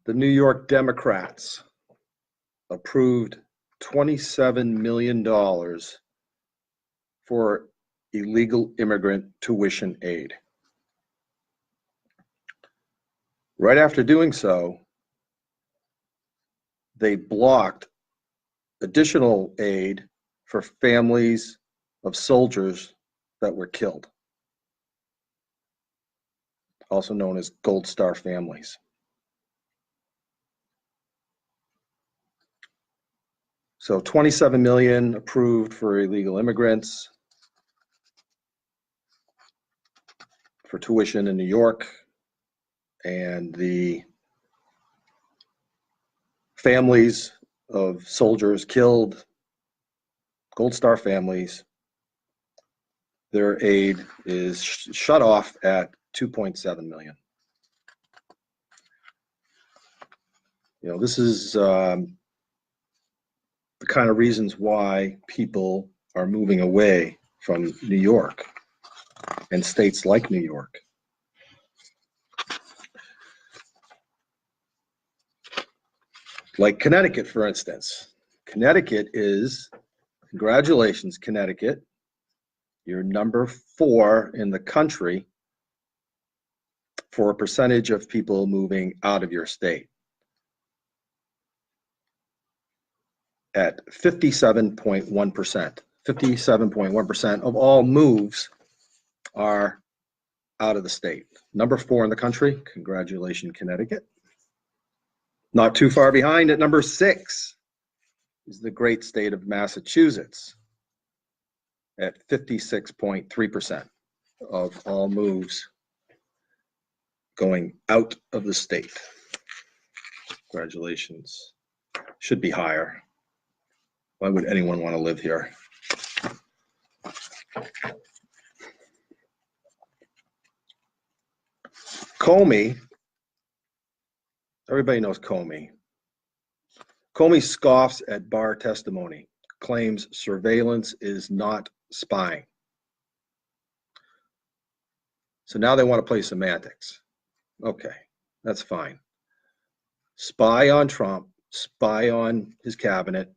The New York Democrats approved $27 million for illegal immigrant tuition aid. Right after doing so, they blocked additional aid for families of soldiers that were killed, also known as Gold Star families. So 27 million approved for illegal immigrants for tuition in New York, and the families of soldiers killed, Gold Star families, their aid is shut off at 2.7 million. You know, this is the kind of reasons why people are moving away from New York and states like New York. Like Connecticut, for instance. Connecticut is, congratulations, Connecticut. You're number 4 in the country for a percentage of people moving out of your state. At 57.1%. 57.1% of all moves are out of the state. Number 4 in the country. Congratulations, Connecticut. Not too far behind at number 6 is the great state of Massachusetts at 56.3% of all moves going out of the state. Congratulations. Should be higher. Why would anyone want to live here? Comey, everybody knows Comey. Comey scoffs at Barr testimony, claims surveillance is not spying. So now they want to play semantics. Okay, that's fine. Spy on Trump, spy on his cabinet,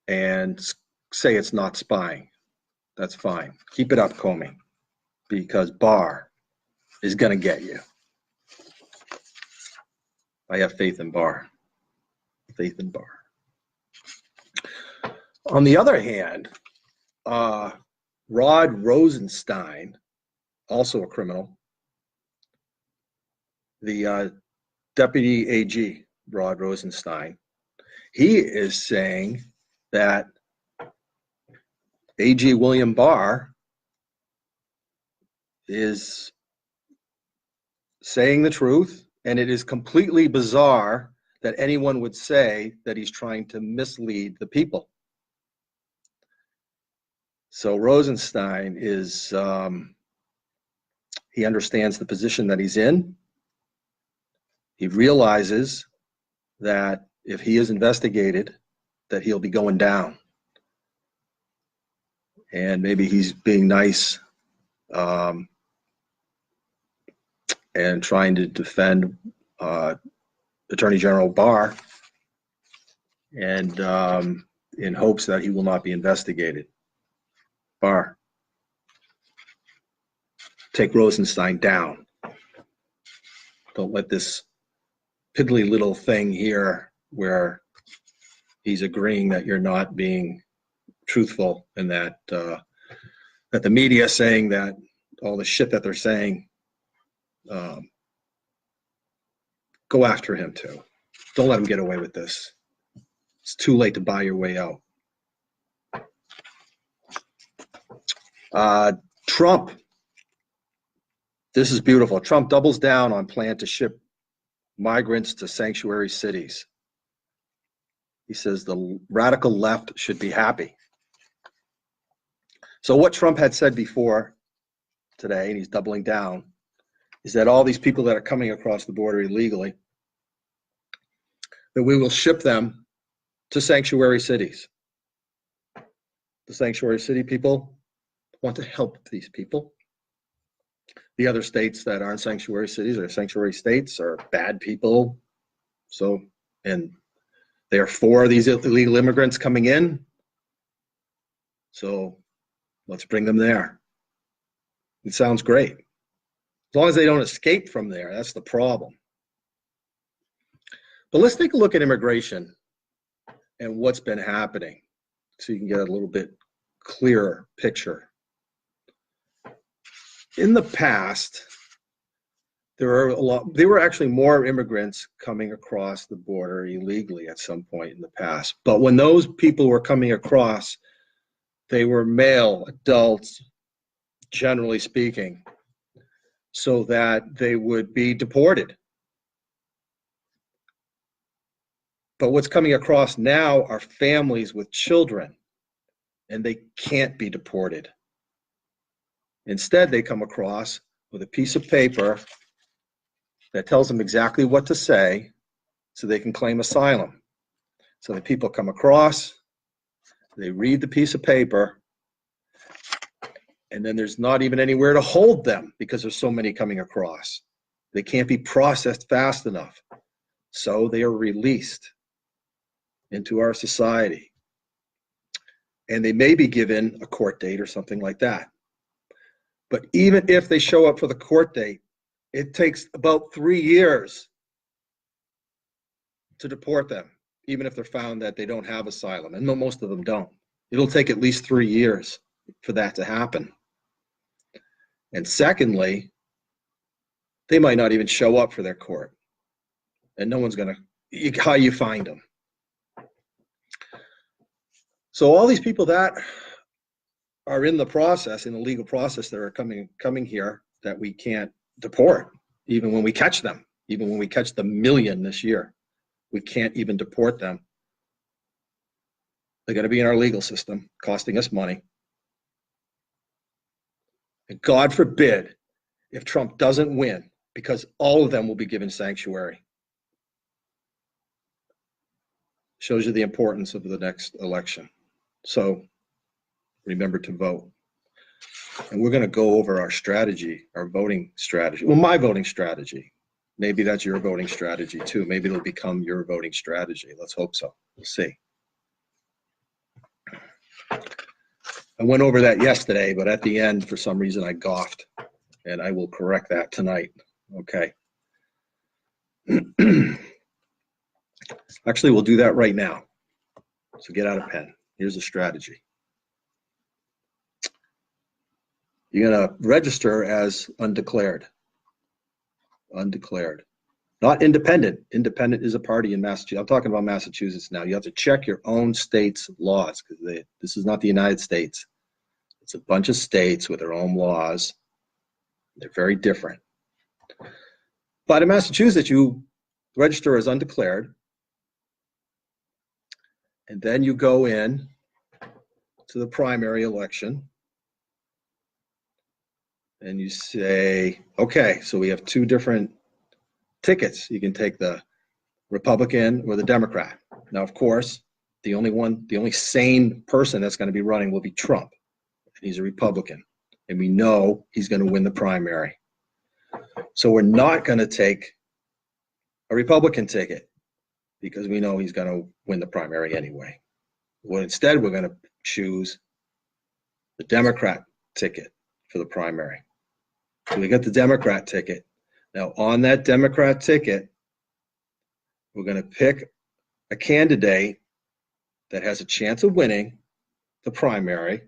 and say it's not spying. That's fine. Keep it up, Comey, because Barr is going to get you. I have faith in Barr. Faith in Barr. On the other hand, Rod Rosenstein, also a criminal, the deputy AG, Rod Rosenstein, he is saying that AG William Barr is saying the truth, and it is completely bizarre that anyone would say that he's trying to mislead the people. So Rosenstein is, he understands the position that he's in. He realizes that if he is investigated, that he'll be going down. And maybe he's being nice and trying to defend Attorney General Barr, and in hopes that he will not be investigated. Barr, take Rosenstein down. Don't let this piddly little thing here where he's agreeing that you're not being truthful, and that that the media is saying that all the shit that they're saying, go after him too. Don't let him get away with this. It's too late to buy your way out. Trump, this is beautiful. Trump doubles down on plan to ship migrants to sanctuary cities. He says the radical left should be happy. So what Trump had said before today, and he's doubling down, is that all these people that are coming across the border illegally, that we will ship them to sanctuary cities. The sanctuary city people want to help these people. the other states that aren't sanctuary cities or sanctuary states are bad people. So, and they are for these illegal immigrants coming in. So let's bring them there. It sounds great. As long as they don't escape from there, that's the problem. But let's take a look at immigration and what's been happening so you can get a little bit clearer picture. In the past, there were actually more immigrants coming across the border illegally at some point in the past. But when those people were coming across, they were male, adults, generally speaking, so that they would be deported. But what's coming across now are families with children, and they can't be deported. Instead, they come across with a piece of paper that tells them exactly what to say so they can claim asylum. So the people come across, they read the piece of paper, and then there's not even anywhere to hold them because there's so many coming across. They can't be processed fast enough. So they are released into our society. And they may be given a court date or something like that. But even if they show up for the court date, it takes about 3 years to deport them, even if they're found that they don't have asylum. And most of them don't. It'll take at least 3 years for that to happen. And secondly, they might not even show up for their court. And no one's going to, how you find them. So all these people that are in the process, in the legal process, that are coming here that we can't deport, even when we catch them, even when we catch the million this year, we can't even deport them. They're going to be in our legal system, costing us money. And God forbid if Trump doesn't win, because all of them will be given sanctuary. Shows you the importance of the next election. So remember to vote. And we're going to go over our strategy, our voting strategy. Well, my voting strategy. Maybe that's your voting strategy too. Maybe it'll become your voting strategy. Let's hope so. We'll see. I went over that yesterday, but at the end, for some reason, I goffed. And I will correct that tonight. Okay. Actually, we'll do that right now. So get out a pen. Here's a strategy. You're going to register as undeclared. Undeclared. Not independent. Independent is a party in Massachusetts. I'm talking about Massachusetts now. You have to check your own state's laws because this is not the United States. It's a bunch of states with their own laws. They're very different. But in Massachusetts, you register as undeclared. And then you go in to the primary election. And you say, okay, so we have two different tickets. You can take the Republican or the Democrat. Now, of course, the only sane person that's going to be running will be Trump. He's a Republican. And we know he's going to win the primary. So we're not going to take a Republican ticket because we know he's going to win the primary anyway. Well, instead, we're going to choose the Democrat ticket for the primary. So we got the Democrat ticket. Now, on that Democrat ticket, we're going to pick a candidate that has a chance of winning the primary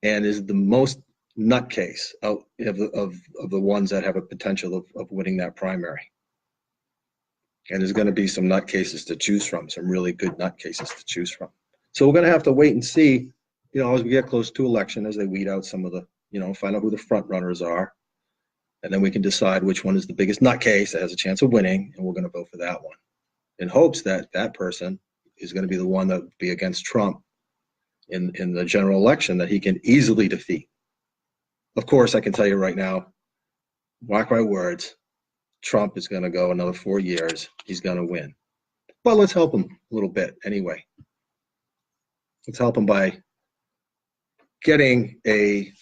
and is the most nutcase of the ones that have a potential of winning that primary. And there's going to be some nutcases to choose from, some really good nutcases to choose from. So we're going to have to wait and see, as we get close to election, as they weed out some of the, find out who the front runners are. And then we can decide which one is the biggest nutcase that has a chance of winning, and we're going to vote for that one in hopes that that person is going to be the one that will be against Trump in the general election that he can easily defeat. Of course, I can tell you right now, mark my words, Trump is going to go another 4 years. He's going to win. But let's help him a little bit anyway. Let's help him by getting the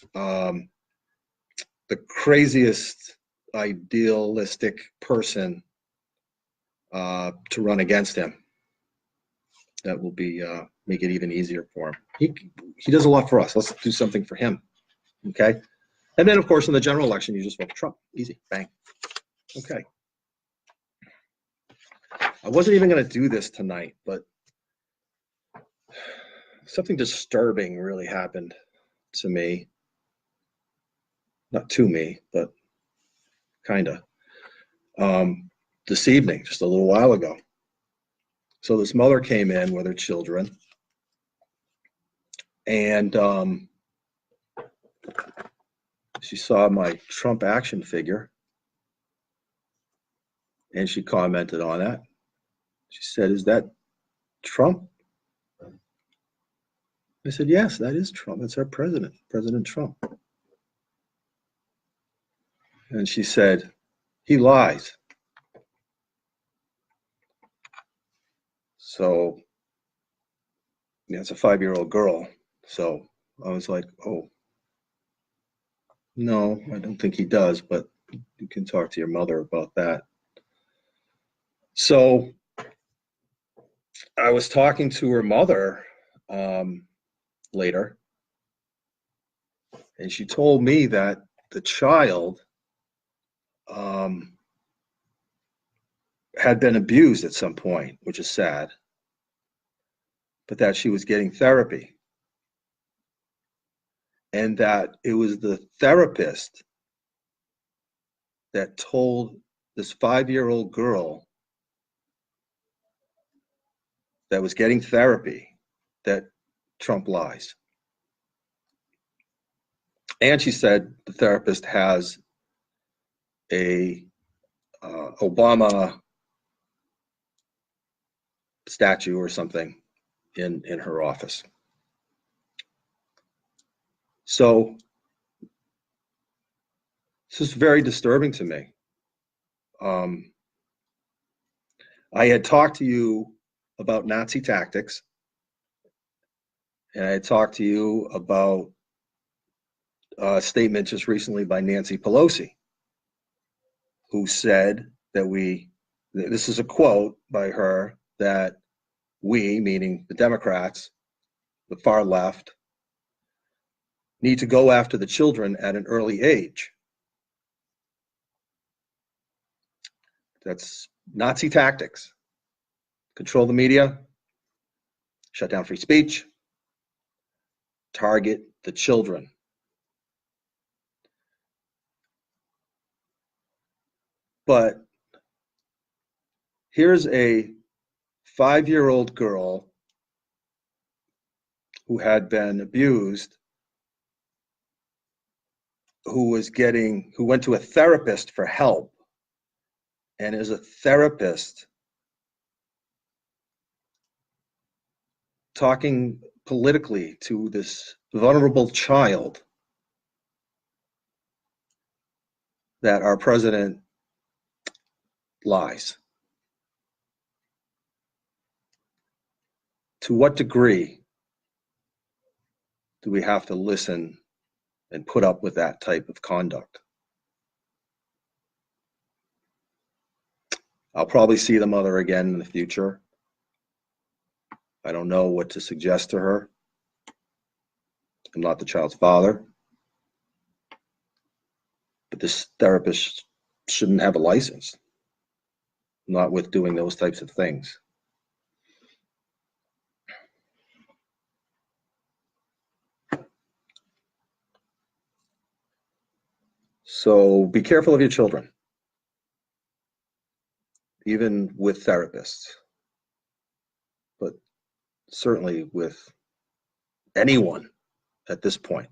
the craziest idealistic person to run against him. That will be make it even easier for him. He does a lot for us. Let's do something for him. Okay. And then, of course, in the general election, you just vote for Trump. Easy. Bang. Okay. I wasn't even going to do this tonight, but something disturbing really happened to me. Not to me, but kind of. This evening, just a little while ago. So this mother came in with her children, and she saw my Trump action figure, and she commented on that. She said, "Is that Trump?" I said, "Yes, that is Trump. That's our president, President Trump." And she said, "He lies." So, yeah, it's a 5-year-old girl. So I was like, "Oh, no, I don't think he does, but you can talk to your mother about that." So I was talking to her mother later, and she told me that the child had been abused at some point, which is sad, but that she was getting therapy, and that it was the therapist that told this 5-year-old girl that was getting therapy that Trump lies. And she said the therapist has a Obama statue or something in her office. So this is very disturbing to me. I had talked to you about Nazi tactics, and I had talked to you about a statement just recently by Nancy Pelosi, who said that this is a quote by her, that we, meaning the Democrats, the far left, need to go after the children at an early age. That's Nazi tactics. Control the media, shut down free speech, target the children. But here's a 5-year-old girl who had been abused, who went to a therapist for help, and is a therapist talking politically to this vulnerable child that our president lies. To what degree do we have to listen and put up with that type of conduct? I'll probably see the mother again in the future. I don't know what to suggest to her. I'm not the child's father. But this therapist shouldn't have a license, not with doing those types of things. So be careful of your children, even with therapists, but certainly with anyone at this point.